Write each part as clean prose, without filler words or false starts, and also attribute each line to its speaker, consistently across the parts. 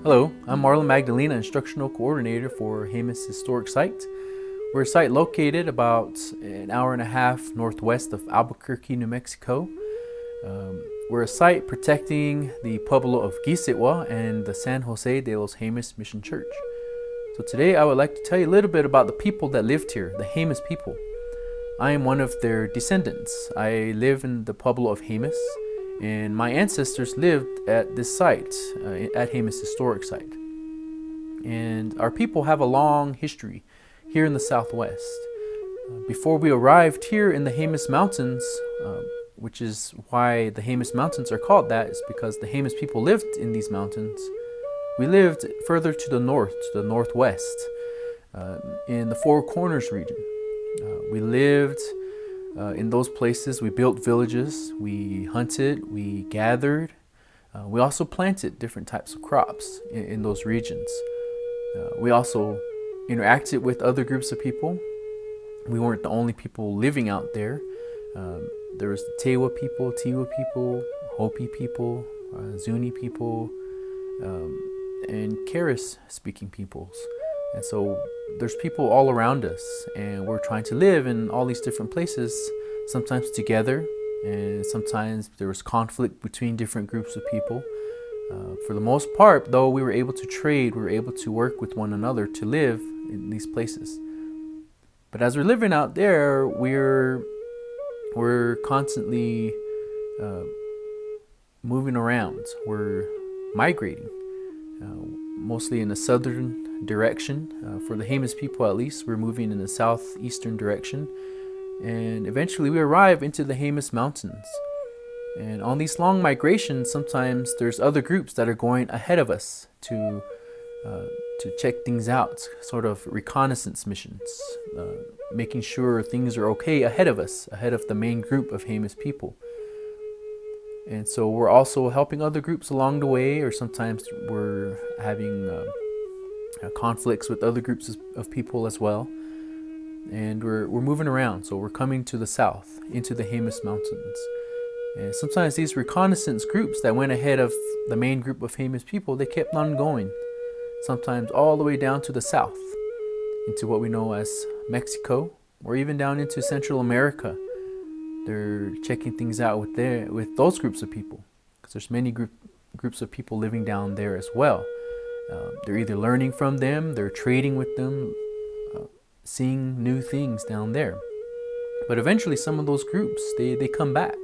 Speaker 1: Hello, I'm Marlon Magdalena, Instructional Coordinator for Jemez Historic Site. We're a site located about an hour and a half northwest of Albuquerque, New Mexico. We're a site protecting the Pueblo of Gisitwa and the San Jose de los Jemez Mission Church. So today I would like to tell you a little bit about the people that lived here, the Jemez people. I am one of their descendants. I live in the Pueblo of Jemez, and my ancestors lived at this site, at Jemez Historic Site. And our people have a long history here in the Southwest. Before we arrived here in the Jemez Mountains, which is why the Jemez Mountains are called that, is because the Jemez people lived in these mountains. We lived further to the north, to the northwest, in the Four Corners region. We lived in those places. We built villages, we hunted, we gathered. We also planted different types of crops in those regions. We also interacted with other groups of people. We weren't the only people living out there. There was the Tewa people, Tiwa people, Hopi people, Zuni people, and Keres speaking peoples. And so there's people all around us, and we're trying to live in all these different places, sometimes together, and sometimes there was conflict between different groups of people. For the most part, though, we were able to trade, we were able to work with one another to live in these places. But as we're living out there, we're constantly moving around. We're migrating, mostly in the southern direction. For the Jemez people, at least, we're moving in the southeastern direction. And eventually we arrive into the Jemez Mountains. And on these long migrations, sometimes there's other groups that are going ahead of us to check things out, sort of reconnaissance missions, making sure things are okay ahead of us, ahead of the main group of Jemez people. And so we're also helping other groups along the way, or sometimes we're having conflicts with other groups of people as well. And we're moving around, so we're coming to the south, into the Jemez Mountains. And sometimes these reconnaissance groups that went ahead of the main group of Jemez people, they kept on going, sometimes all the way down to the south, into what we know as Mexico, or even down into Central America. They're checking things out with those groups of people, because there's many groups of people living down there as well. They're either learning from them, they're trading with them, seeing new things down there. But eventually some of those groups, they come back.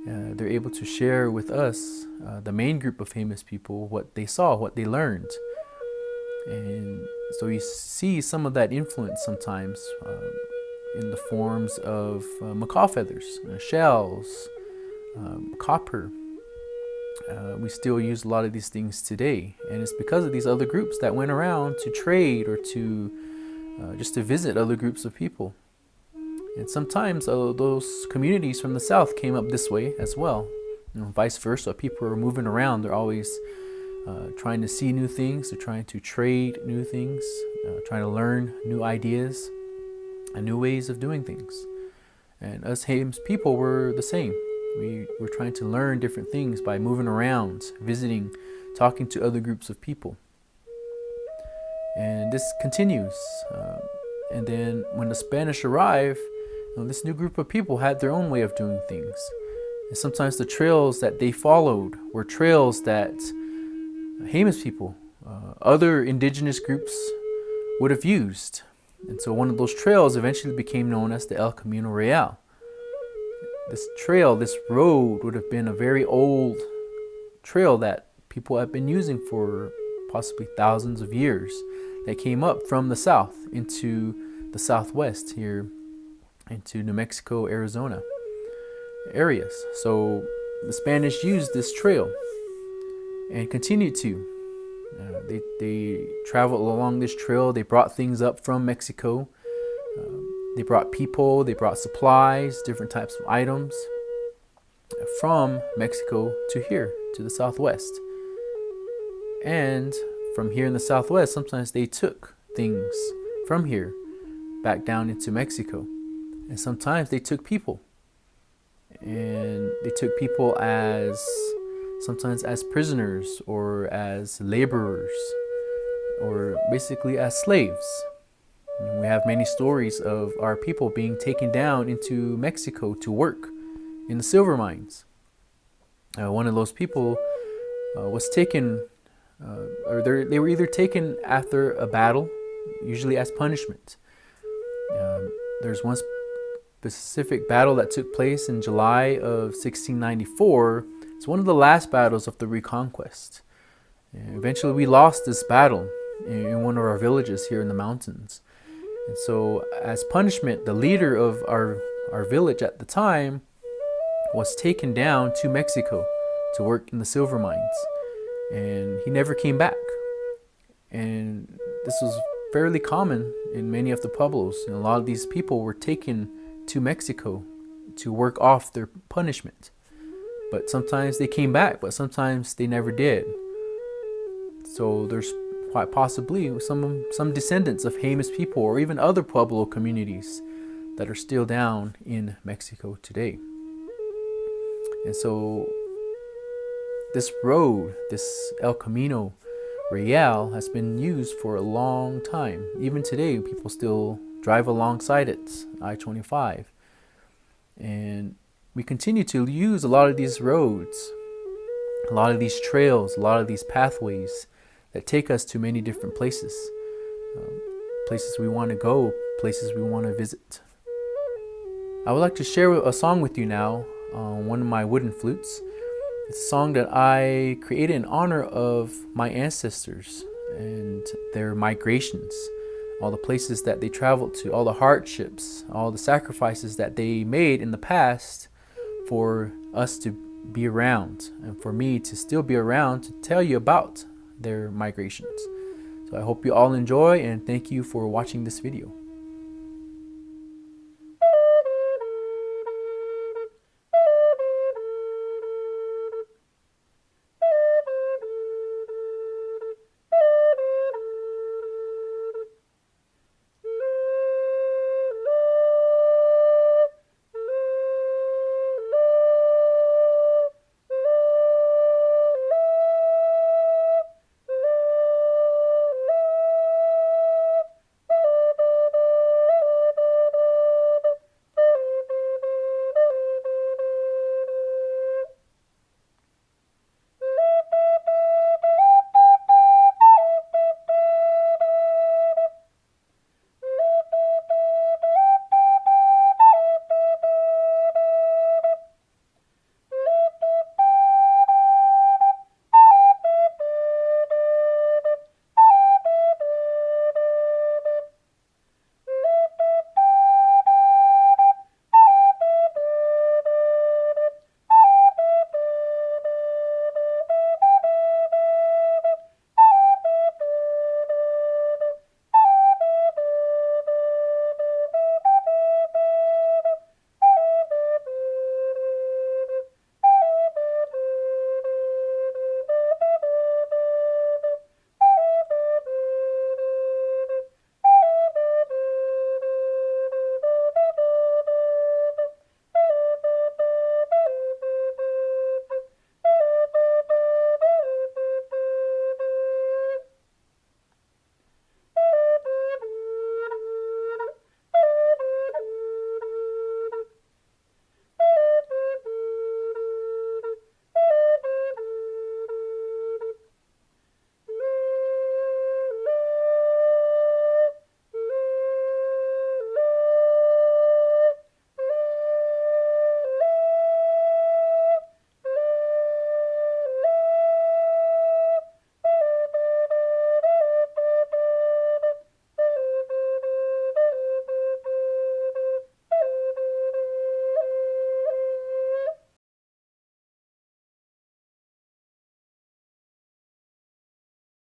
Speaker 1: They're able to share with us, the main group of Jemez people, what they saw, what they learned. And so you see some of that influence sometimes in the forms of macaw feathers, shells, copper. We still use a lot of these things today. And it's because of these other groups that went around to trade or to just to visit other groups of people. And sometimes those communities from the south came up this way as well. Vice versa. People are moving around. They're always trying to see new things. They're trying to trade new things, trying to learn new ideas and new ways of doing things. And us Jemez people were the same. We were trying to learn different things by moving around, visiting, talking to other groups of people. And this continues. And then when the Spanish arrived, this new group of people had their own way of doing things. And sometimes the trails that they followed were trails that Jemez people, other indigenous groups would have used. And so one of those trails eventually became known as the El Camino Real. This trail, this road, would have been a very old trail that people have been using for possibly thousands of years, that came up from the south into the southwest here, into New Mexico, Arizona areas. So the Spanish used this trail and continued to. They traveled along this trail. They brought things up from Mexico. They brought people, they brought supplies, different types of items from Mexico to here, to the southwest. And from here in the southwest, sometimes they took things from here back down into Mexico. And sometimes they took people. And they took people as sometimes as prisoners or as laborers or basically as slaves. And we have many stories of our people being taken down into Mexico to work in the silver mines. One of those people was taken, or they were either taken after a battle, usually as punishment. There's one specific battle that took place in July of 1694. It's one of the last battles of the Reconquest. And eventually we lost this battle in one of our villages here in the mountains. And so as punishment, the leader of our village at the time was taken down to Mexico to work in the silver mines. And he never came back. And this was fairly common in many of the pueblos. And a lot of these people were taken to Mexico to work off their punishment. But sometimes they came back, but sometimes they never did. So there's quite possibly some descendants of Jemez people or even other Pueblo communities that are still down in Mexico today. And so this road, this El Camino Real, has been used for a long time. Even today, people still drive alongside it, I-25. And we continue to use a lot of these roads, a lot of these trails, a lot of these pathways that take us to many different places. Places we want to go, places we want to visit. I would like to share a song with you now on one of my wooden flutes. It's a song that I created in honor of my ancestors and their migrations, all the places that they traveled to, all the hardships, all the sacrifices that they made in the past for us to be around and for me to still be around to tell you about their migrations. So I hope you all enjoy, and thank you for watching this video.